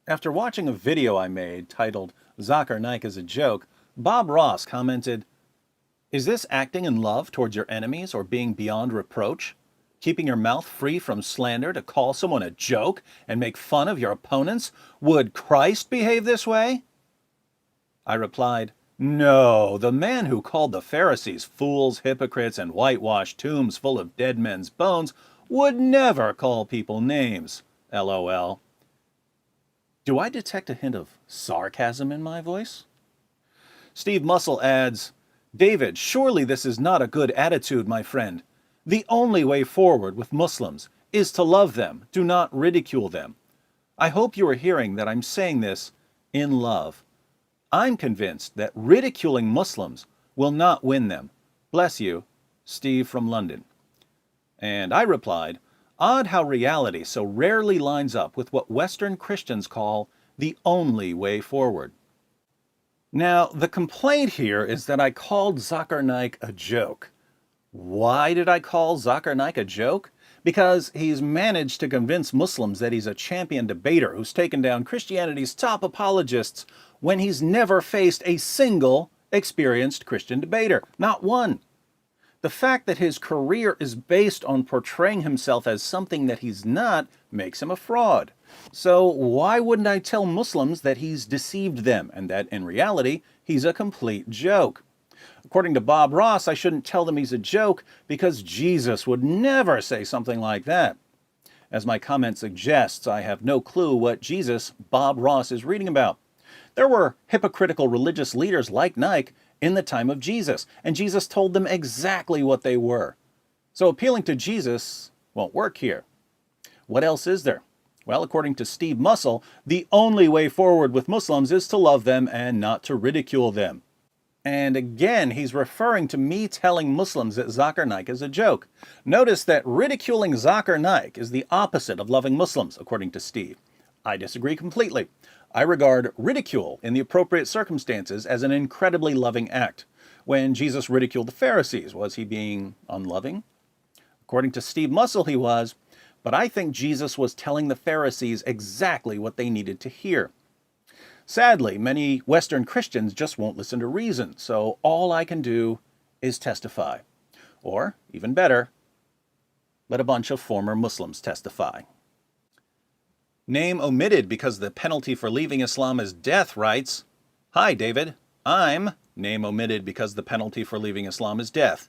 After watching a video I made titled Zakir Naik is a Joke, Bob Ross commented, "Is this acting in love towards your enemies or being beyond reproach? Keeping your mouth free from slander to call someone a joke and make fun of your opponents? Would Christ behave this way?" I replied, "No, the man who called the Pharisees fools, hypocrites, and whitewashed tombs full of dead men's bones would never call people names. LOL. Do I detect a hint of sarcasm in my voice? Steve Muscle adds, "David, surely this is not a good attitude, my friend. The only way forward with Muslims is to love them, do not ridicule them. I hope you are hearing that I'm saying this in love. I'm convinced that ridiculing Muslims will not win them. Bless you, Steve from London." And I replied, "Odd how reality so rarely lines up with what Western Christians call the only way forward." Now, the complaint here is that I called Zakir Naik a joke. Why did I call Zakir Naik a joke? Because he's managed to convince Muslims that he's a champion debater who's taken down Christianity's top apologists when he's never faced a single experienced Christian debater. Not one. The fact that his career is based on portraying himself as something that he's not makes him a fraud. So why wouldn't I tell Muslims that he's deceived them and that in reality he's a complete joke? According to Bob Ross, I shouldn't tell them he's a joke because Jesus would never say something like that. As my comment suggests, I have no clue what Jesus Bob Ross is reading about. There were hypocritical religious leaders like Naik in the time of Jesus, and Jesus told them exactly what they were. So appealing to Jesus won't work here. What else is there? Well, according to Steve Muscle, the only way forward with Muslims is to love them and not to ridicule them. And again, he's referring to me telling Muslims that Zakir Naik is a joke. Notice that ridiculing Zakir Naik is the opposite of loving Muslims, according to Steve. I disagree completely. I regard ridicule in the appropriate circumstances as an incredibly loving act. When Jesus ridiculed the Pharisees, was he being unloving? According to Steve Muscle, he was, but I think Jesus was telling the Pharisees exactly what they needed to hear. Sadly, many Western Christians just won't listen to reason, so all I can do is testify. Or, even better, let a bunch of former Muslims testify. Name omitted because the penalty for leaving Islam is death writes, "Hi, David. I'm name omitted because the penalty for leaving Islam is death.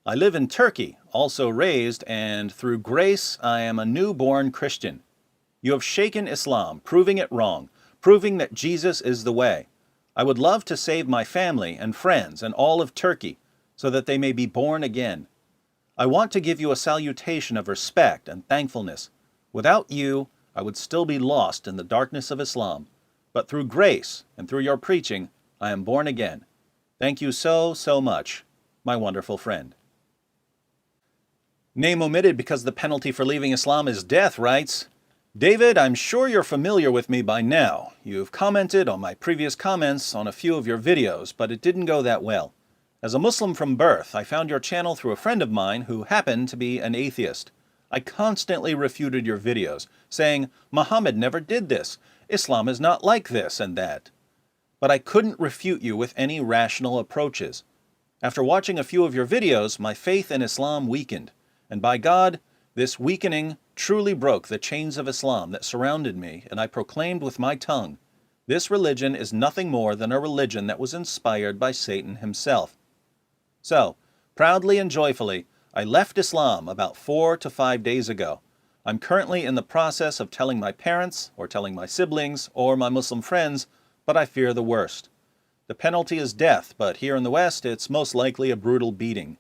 I live in Turkey, also raised, and through grace I am a newborn Christian. You have shaken Islam, proving it wrong, proving that Jesus is the way. I would love to save my family and friends and all of Turkey so that they may be born again. I want to give you a salutation of respect and thankfulness. Without you, I would still be lost in the darkness of Islam. But through grace and through your preaching, I am born again. Thank you so much, my wonderful friend." Name omitted because the penalty for leaving Islam is death writes, "David, I'm sure you're familiar with me by now. You've commented on my previous comments on a few of your videos, but it didn't go that well. As a Muslim from birth, I found your channel through a friend of mine who happened to be an atheist. I constantly refuted your videos, saying, Muhammad never did this, Islam is not like this and that. But I couldn't refute you with any rational approaches. After watching a few of your videos, my faith in Islam weakened, and by God, this weakening truly broke the chains of Islam that surrounded me, and I proclaimed with my tongue, this religion is nothing more than a religion that was inspired by Satan himself. So, proudly and joyfully, I left Islam about 4 to 5 days ago. I'm currently in the process of telling my parents, or telling my siblings, or my Muslim friends, but I fear the worst. The penalty is death, but here in the West, it's most likely a brutal beating.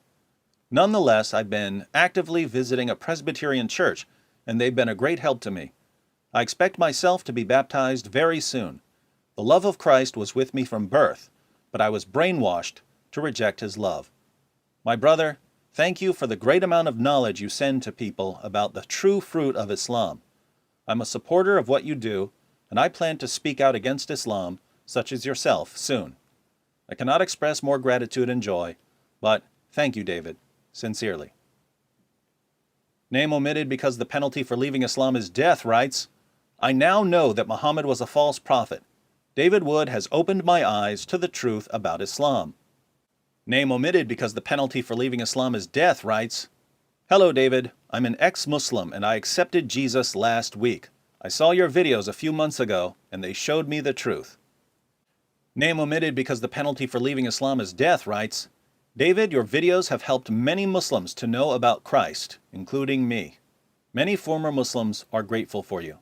Nonetheless, I've been actively visiting a Presbyterian church, and they've been a great help to me. I expect myself to be baptized very soon. The love of Christ was with me from birth, but I was brainwashed to reject his love. My brother, thank you for the great amount of knowledge you send to people about the true fruit of Islam. I'm a supporter of what you do, and I plan to speak out against Islam, such as yourself, soon. I cannot express more gratitude and joy, but thank you, David, sincerely." Name omitted because the penalty for leaving Islam is death writes, I now know that Muhammad was a false prophet. David Wood has opened my eyes to the truth about Islam. Name omitted because the penalty for leaving Islam is death writes, Hello David, I'm an ex-Muslim and I accepted Jesus last week. I saw your videos a few months ago and they showed me the truth. Name omitted because the penalty for leaving Islam is death writes, David, your videos have helped many Muslims to know about Christ, including me. Many former Muslims are grateful for you.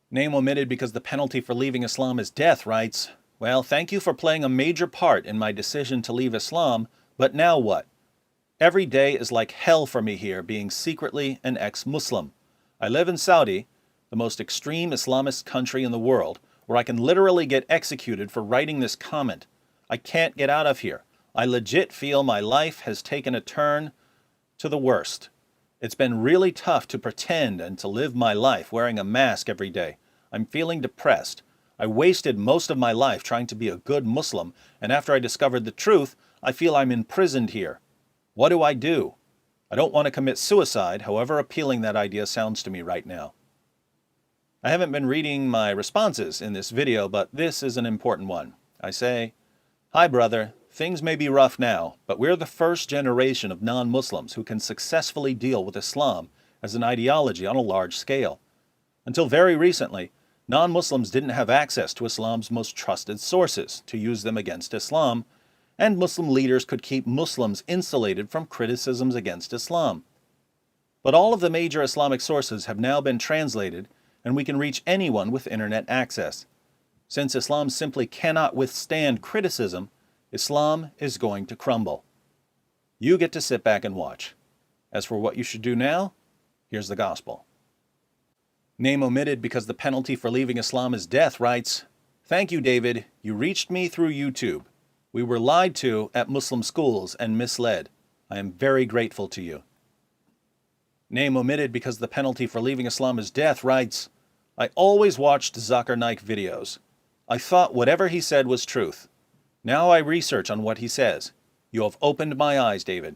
Name omitted because the penalty for leaving Islam is death writes, Well, thank you for playing a major part in my decision to leave Islam, but now what? Every day is like hell for me here, being secretly an ex-Muslim. I live in Saudi, the most extreme Islamist country in the world, where I can literally get executed for writing this comment. I can't get out of here. I legit feel my life has taken a turn to the worst. It's been really tough to pretend and to live my life wearing a mask every day. I'm feeling depressed. I wasted most of my life trying to be a good Muslim, and after I discovered the truth, I feel I'm imprisoned here. What do? I don't want to commit suicide, however appealing that idea sounds to me right now. I haven't been reading my responses in this video, but this is an important one. I say, Hi brother, things may be rough now, but we're the first generation of non-Muslims who can successfully deal with Islam as an ideology on a large scale. Until very recently, non-Muslims didn't have access to Islam's most trusted sources to use them against Islam, and Muslim leaders could keep Muslims insulated from criticisms against Islam. But all of the major Islamic sources have now been translated, and we can reach anyone with internet access. Since Islam simply cannot withstand criticism, Islam is going to crumble. You get to sit back and watch. As for what you should do now, here's the gospel. Name omitted because the penalty for leaving Islam is death writes, Thank you, David. You reached me through YouTube. We were lied to at Muslim schools and misled. I am very grateful to you. Name omitted because the penalty for leaving Islam is death writes, I always watched Zakir Naik videos. I thought whatever he said was truth. Now I research on what he says. You have opened my eyes, David.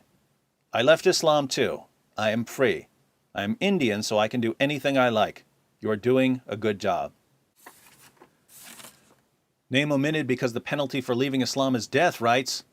I left Islam too. I am free. I am Indian, so I can do anything I like. You are doing a good job. Name omitted because the penalty for leaving Islam is death writes,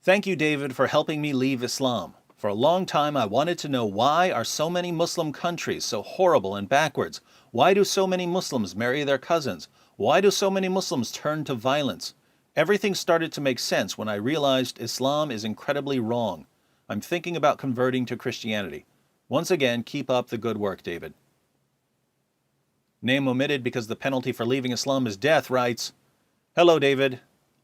Thank you, David, for helping me leave Islam. For a long time I wanted to know why are so many Muslim countries so horrible and backwards? Why do so many Muslims marry their cousins? Why do so many Muslims turn to violence? Everything started to make sense when I realized Islam is incredibly wrong. I'm thinking about converting to Christianity. Once again, keep up the good work, David. Name omitted because the penalty for leaving Islam is death writes, Hello, David.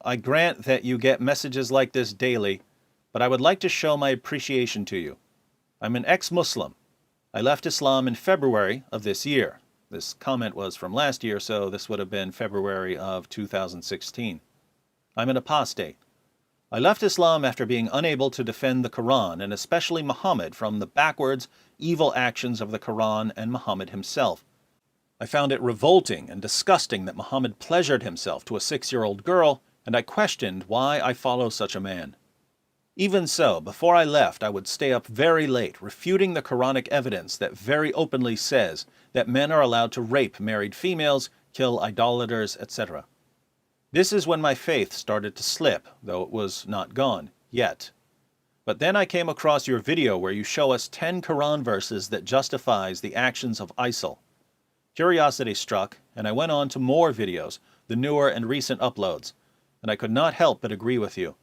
I grant that you get messages like this daily, but I would like to show my appreciation to you. I'm an ex-Muslim. I left Islam in February of this year. This comment was from last year, so this would have been February of 2016. I'm an apostate. I left Islam after being unable to defend the Quran, and especially Muhammad, from the backwards, evil actions of the Quran and Muhammad himself. I found it revolting and disgusting that Muhammad pleasured himself to a 6-year-old girl, and I questioned why I follow such a man. Even so, before I left, I would stay up very late, refuting the Quranic evidence that very openly says that men are allowed to rape married females, kill idolaters, etc. This is when my faith started to slip, though it was not gone yet. But then I came across your video where you show us 10 Quran verses that justifies the actions of ISIL. Curiosity struck, and I went on to more videos, the newer and recent uploads, and I could not help but agree with you.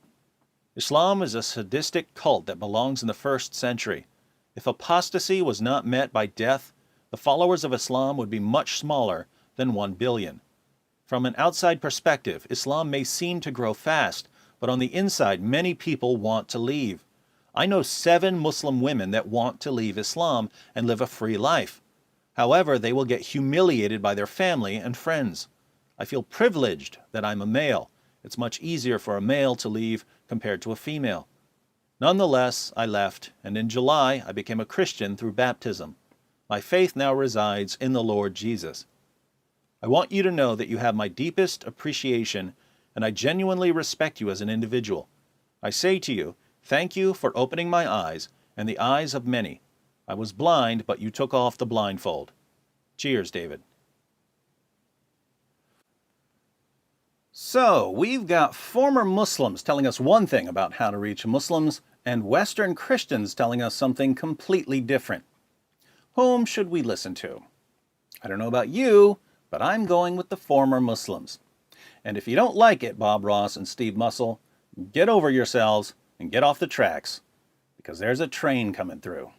Islam is a sadistic cult that belongs in the 1st century. If apostasy was not met by death, the followers of Islam would be much smaller than 1 billion. From an outside perspective, Islam may seem to grow fast, but on the inside, many people want to leave. I know 7 Muslim women that want to leave Islam and live a free life. However, they will get humiliated by their family and friends. I feel privileged that I'm a male. It's much easier for a male to leave compared to a female. Nonetheless, I left, and in July I became a Christian through baptism. My faith now resides in the Lord Jesus. I want you to know that you have my deepest appreciation, and I genuinely respect you as an individual. I say to you, thank you for opening my eyes and the eyes of many. I was blind, but you took off the blindfold. Cheers, David. So, we've got former Muslims telling us one thing about how to reach Muslims, and Western Christians telling us something completely different. Whom should we listen to? I don't know about you, but I'm going with the former Muslims. And if you don't like it, Bob Ross and Steve Muscle, get over yourselves and get off the tracks, because there's a train coming through.